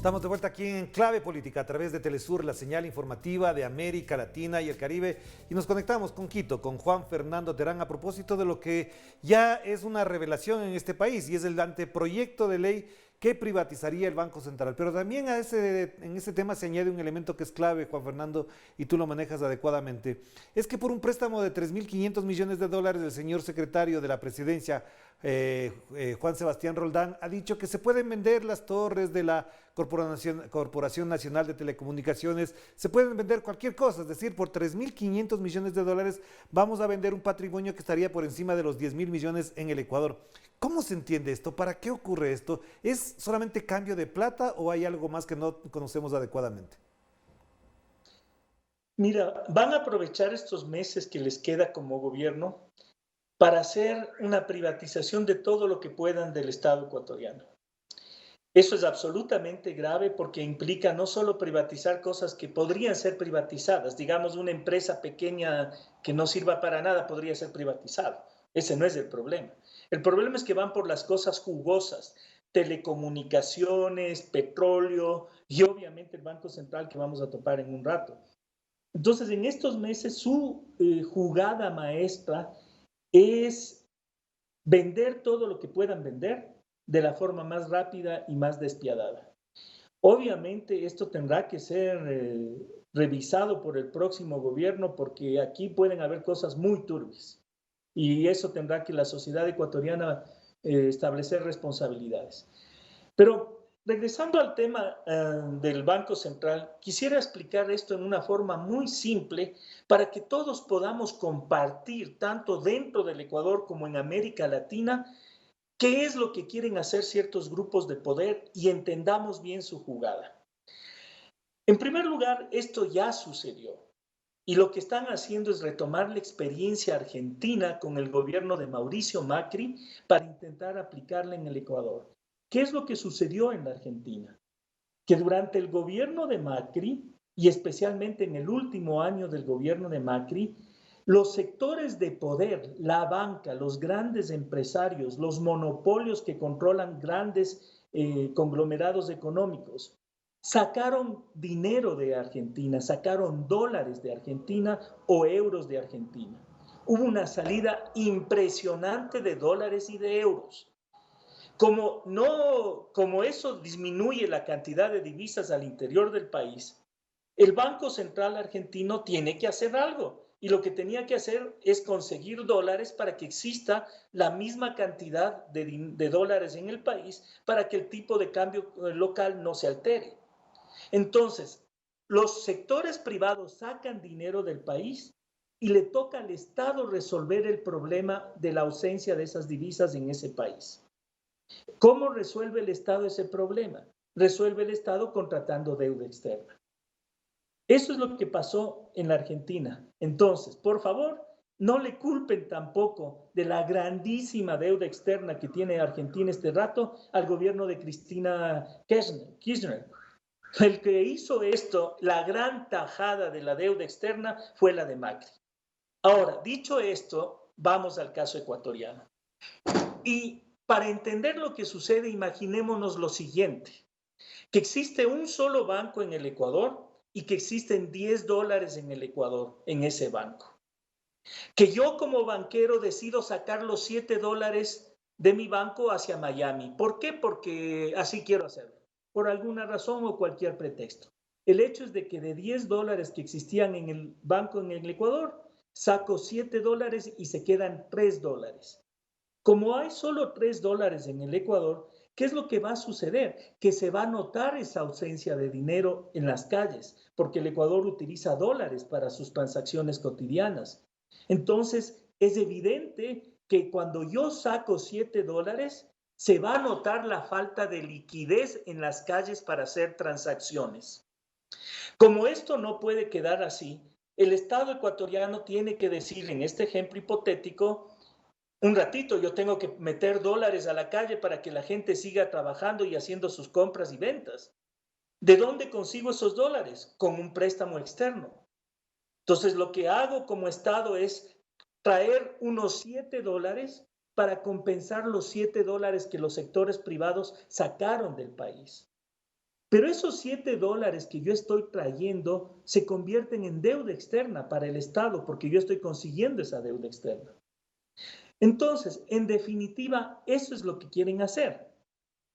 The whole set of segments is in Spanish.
Estamos de vuelta aquí en Clave Política a través de Telesur, la señal informativa de América Latina y el Caribe. Y nos conectamos con Quito, con Juan Fernando Terán, a propósito de lo que ya es una revelación en este país y es el anteproyecto de ley que privatizaría el Banco Central. Pero también en ese tema se añade un elemento que es clave, Juan Fernando, y tú lo manejas adecuadamente. Es que por un préstamo de 3.500 millones de dólares, el señor secretario de la presidencia, Juan Sebastián Roldán, ha dicho que se pueden vender las torres de la Corporación Nacional de Telecomunicaciones, se pueden vender cualquier cosa, es decir, por 3.500 millones de dólares vamos a vender un patrimonio que estaría por encima de los 10.000 millones en el Ecuador. ¿Cómo se entiende esto? ¿Para qué ocurre esto? ¿Es solamente cambio de plata o hay algo más que no conocemos adecuadamente? Mira, van a aprovechar estos meses que les queda como gobierno para hacer una privatización de todo lo que puedan del Estado ecuatoriano. Eso es absolutamente grave porque implica no solo privatizar cosas que podrían ser privatizadas, digamos una empresa pequeña que no sirva para nada podría ser privatizada. Ese no es el problema. El problema es que van por las cosas jugosas, telecomunicaciones, petróleo y obviamente el Banco Central que vamos a topar en un rato. Entonces, en estos meses su jugada maestra es vender todo lo que puedan vender de la forma más rápida y más despiadada. Obviamente esto tendrá que ser revisado por el próximo gobierno porque aquí pueden haber cosas muy turbias y eso tendrá que la sociedad ecuatoriana establecer responsabilidades. Pero regresando al tema del Banco Central, quisiera explicar esto en una forma muy simple para que todos podamos compartir, tanto dentro del Ecuador como en América Latina, qué es lo que quieren hacer ciertos grupos de poder y entendamos bien su jugada. En primer lugar, esto ya sucedió. Y lo que están haciendo es retomar la experiencia argentina con el gobierno de Mauricio Macri para intentar aplicarla en el Ecuador. ¿Qué es lo que sucedió en la Argentina? Que durante el gobierno de Macri, y especialmente en el último año del gobierno de Macri, los sectores de poder, la banca, los grandes empresarios, los monopolios que controlan grandes conglomerados económicos, sacaron dinero de Argentina, sacaron dólares de Argentina o euros de Argentina. Hubo una salida impresionante de dólares y de euros. Como eso disminuye la cantidad de divisas al interior del país, el Banco Central argentino tiene que hacer algo. Y lo que tenía que hacer es conseguir dólares para que exista la misma cantidad de dólares en el país para que el tipo de cambio local no se altere. Entonces, los sectores privados sacan dinero del país y le toca al Estado resolver el problema de la ausencia de esas divisas en ese país. ¿Cómo resuelve el Estado ese problema? Resuelve el Estado contratando deuda externa. Eso es lo que pasó en la Argentina. Entonces, por favor, no le culpen tampoco de la grandísima deuda externa que tiene Argentina este rato al gobierno de Cristina Kirchner. El que hizo esto, la gran tajada de la deuda externa, fue la de Macri. Ahora, dicho esto, vamos al caso ecuatoriano. Y para entender lo que sucede, imaginémonos lo siguiente, que existe un solo banco en el Ecuador y que existen 10 dólares en el Ecuador, en ese banco. Que yo como banquero decido sacar los 7 dólares de mi banco hacia Miami. ¿Por qué? Porque así quiero hacerlo, por alguna razón o cualquier pretexto. El hecho es de que de 10 dólares que existían en el banco en el Ecuador, saco 7 dólares y se quedan 3 dólares. Como hay solo 3 dólares en el Ecuador, ¿qué es lo que va a suceder? Que se va a notar esa ausencia de dinero en las calles, porque el Ecuador utiliza dólares para sus transacciones cotidianas. Entonces, es evidente que cuando yo saco 7 dólares, se va a notar la falta de liquidez en las calles para hacer transacciones. Como esto no puede quedar así, el Estado ecuatoriano tiene que decir, en este ejemplo hipotético, un ratito, yo tengo que meter dólares a la calle para que la gente siga trabajando y haciendo sus compras y ventas. ¿De dónde consigo esos dólares? Con un préstamo externo. Entonces, lo que hago como Estado es traer unos 7 dólares para compensar los 7 dólares que los sectores privados sacaron del país. Pero esos $7 que yo estoy trayendo se convierten en deuda externa para el Estado porque yo estoy consiguiendo esa deuda externa. Entonces, en definitiva, eso es lo que quieren hacer.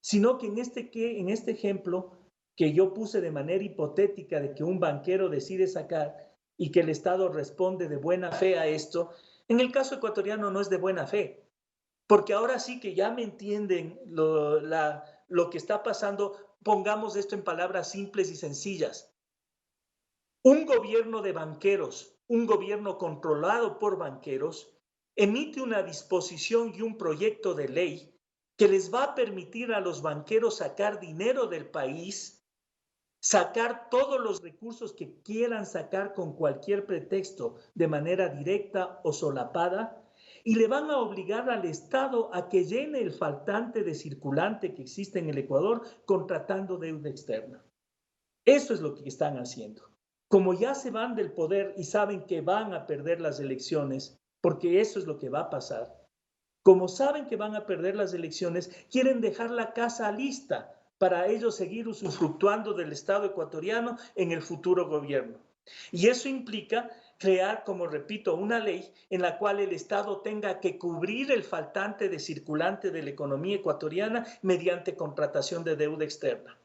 Sino que en este ejemplo que yo puse de manera hipotética de que un banquero decide sacar y que el Estado responde de buena fe a esto, en el caso ecuatoriano no es de buena fe, porque ahora sí que ya me entienden lo que está pasando. Pongamos esto en palabras simples y sencillas. Un gobierno de banqueros, un gobierno controlado por banqueros, emite una disposición y un proyecto de ley que les va a permitir a los banqueros sacar dinero del país, sacar todos los recursos que quieran sacar con cualquier pretexto de manera directa o solapada, y le van a obligar al Estado a que llene el faltante de circulante que existe en el Ecuador contratando deuda externa. Eso es lo que están haciendo. Como ya se van del poder y saben que van a perder las elecciones, porque eso es lo que va a pasar, como saben que van a perder las elecciones, quieren dejar la casa lista para ellos seguir usufructuando del Estado ecuatoriano en el futuro gobierno. Y eso implica crear, como repito, una ley en la cual el Estado tenga que cubrir el faltante de circulante de la economía ecuatoriana mediante contratación de deuda externa.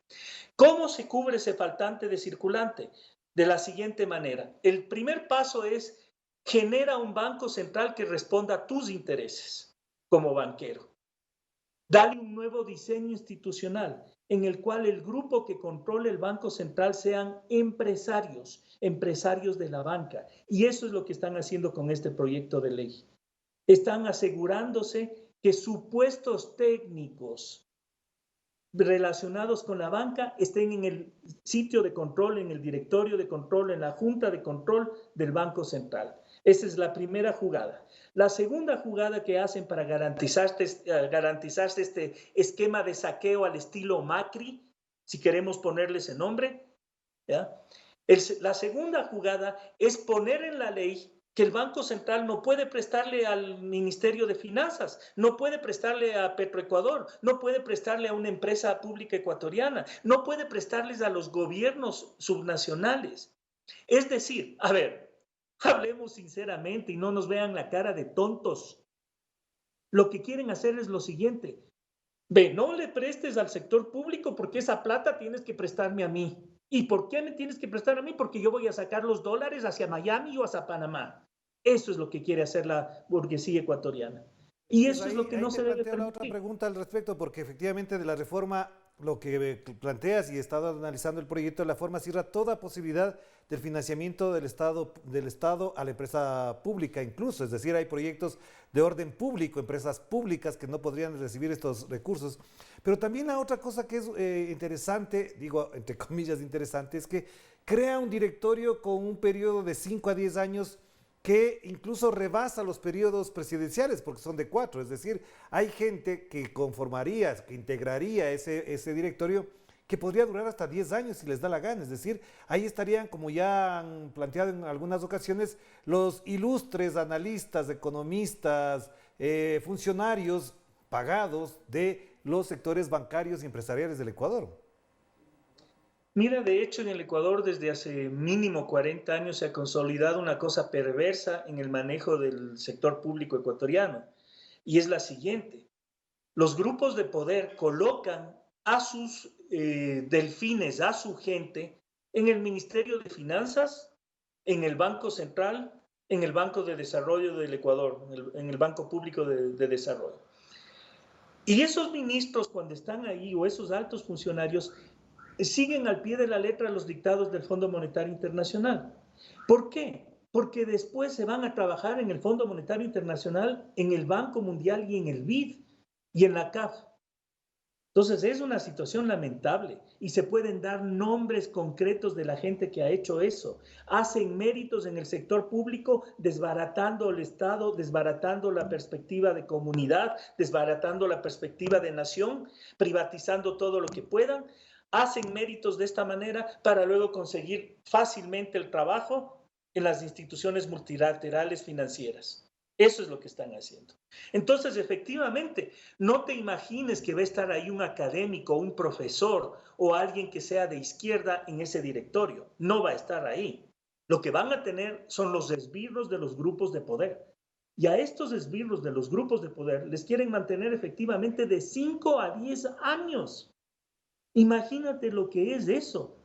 ¿Cómo se cubre ese faltante de circulante? De la siguiente manera. El primer paso es genera un banco central que responda a tus intereses como banquero. Dale un nuevo diseño institucional en el cual el grupo que controle el Banco Central sean empresarios de la banca. Y eso es lo que están haciendo con este proyecto de ley. Están asegurándose que supuestos técnicos relacionados con la banca estén en el sitio de control, en el directorio de control, en la junta de control del Banco Central. Esa es la primera jugada. La segunda jugada que hacen para garantizarse este esquema de saqueo al estilo Macri, si queremos ponerle ese nombre, ¿ya? La segunda jugada es poner en la ley que el Banco Central no puede prestarle al Ministerio de Finanzas, no puede prestarle a Petroecuador, no puede prestarle a una empresa pública ecuatoriana, no puede prestarles a los gobiernos subnacionales. Es decir, a ver, hablemos sinceramente y no nos vean la cara de tontos. Lo que quieren hacer es lo siguiente. Ve, no le prestes al sector público porque esa plata tienes que prestarme a mí. ¿Y por qué me tienes que prestar a mí? Porque yo voy a sacar los dólares hacia Miami o hacia Panamá. Eso es lo que quiere hacer la burguesía ecuatoriana. Y Pues eso es lo que ahí no te se debe planteo la otra permitir. pregunta al respecto, porque efectivamente de la reforma, lo que planteas y he estado analizando el proyecto de la forma cierra toda posibilidad del financiamiento del Estado a la empresa pública incluso, es decir, hay proyectos de orden público, empresas públicas que no podrían recibir estos recursos. Pero también la otra cosa que es interesante, digo entre comillas interesante, es que crea un directorio con un periodo de 5 a 10 años que incluso rebasa los periodos presidenciales, porque son de 4, es decir, hay gente que conformaría, que integraría ese directorio que podría durar hasta 10 años si les da la gana, es decir, ahí estarían, como ya han planteado en algunas ocasiones, los ilustres analistas, economistas, funcionarios pagados de los sectores bancarios y empresariales del Ecuador. Mira, de hecho, en el Ecuador desde hace mínimo 40 años se ha consolidado una cosa perversa en el manejo del sector público ecuatoriano, y es la siguiente. Los grupos de poder colocan a sus delfines, a su gente, en el Ministerio de Finanzas, en el Banco Central, en el Banco de Desarrollo del Ecuador, en el Banco Público de Desarrollo. Y esos ministros, cuando están ahí, o esos altos funcionarios, siguen al pie de la letra los dictados del Fondo Monetario Internacional. ¿Por qué? Porque después se van a trabajar en el Fondo Monetario Internacional, en el Banco Mundial y en el BID y en la CAF. Entonces es una situación lamentable y se pueden dar nombres concretos de la gente que ha hecho eso. Hacen méritos en el sector público desbaratando el Estado, desbaratando la perspectiva de comunidad, desbaratando la perspectiva de nación, privatizando todo lo que puedan. Hacen méritos de esta manera para luego conseguir fácilmente el trabajo en las instituciones multilaterales financieras. Eso es lo que están haciendo. Entonces, efectivamente, no te imagines que va a estar ahí un académico, un profesor o alguien que sea de izquierda en ese directorio. No va a estar ahí. Lo que van a tener son los esbirros de los grupos de poder. Y a estos esbirros de los grupos de poder les quieren mantener efectivamente de 5 a 10 años. Imagínate lo que es eso.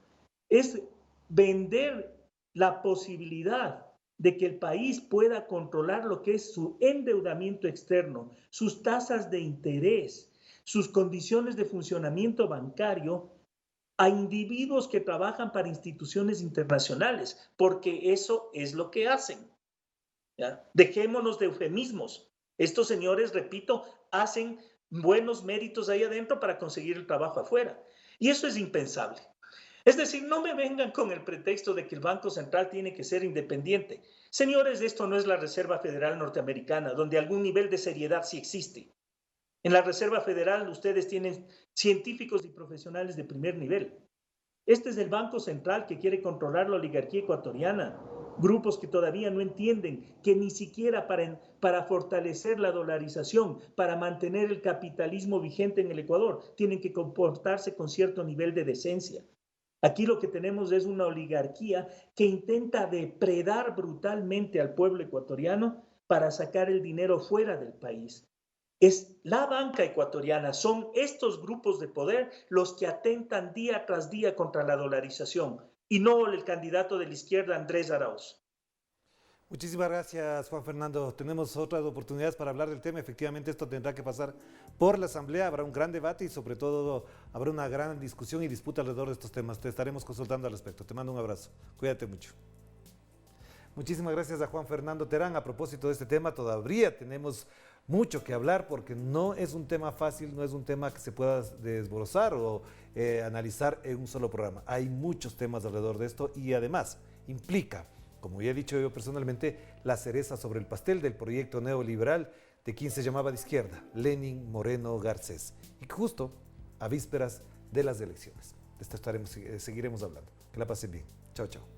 Es vender la posibilidad de que el país pueda controlar lo que es su endeudamiento externo, sus tasas de interés, sus condiciones de funcionamiento bancario a individuos que trabajan para instituciones internacionales, porque eso es lo que hacen. ¿Ya? Dejémonos de eufemismos. Estos señores, repito, hacen buenos méritos ahí adentro para conseguir el trabajo afuera. Y eso es impensable. Es decir, no me vengan con el pretexto de que el Banco Central tiene que ser independiente. Señores, esto no es la Reserva Federal Norteamericana, donde algún nivel de seriedad sí existe. En la Reserva Federal ustedes tienen científicos y profesionales de primer nivel. Este es el Banco Central que quiere controlar la oligarquía ecuatoriana. Grupos que todavía no entienden que ni siquiera para fortalecer la dolarización, para mantener el capitalismo vigente en el Ecuador, tienen que comportarse con cierto nivel de decencia. Aquí lo que tenemos es una oligarquía que intenta depredar brutalmente al pueblo ecuatoriano para sacar el dinero fuera del país. Es la banca ecuatoriana, son estos grupos de poder los que atentan día tras día contra la dolarización y no el candidato de la izquierda Andrés Arauz. Muchísimas gracias, Juan Fernando. Tenemos otras oportunidades para hablar del tema. Efectivamente, esto tendrá que pasar por la Asamblea. Habrá un gran debate y, sobre todo, habrá una gran discusión y disputa alrededor de estos temas. Te estaremos consultando al respecto. Te mando un abrazo. Cuídate mucho. Muchísimas gracias a Juan Fernando Terán. A propósito de este tema, todavía tenemos mucho que hablar porque no es un tema fácil, no es un tema que se pueda desbrozar o analizar en un solo programa. Hay muchos temas alrededor de esto y además implica, como ya he dicho yo personalmente, la cereza sobre el pastel del proyecto neoliberal de quien se llamaba de izquierda, Lenin Moreno Garcés, y justo a vísperas de las elecciones. De esto seguiremos hablando. Que la pasen bien. Chao, chao.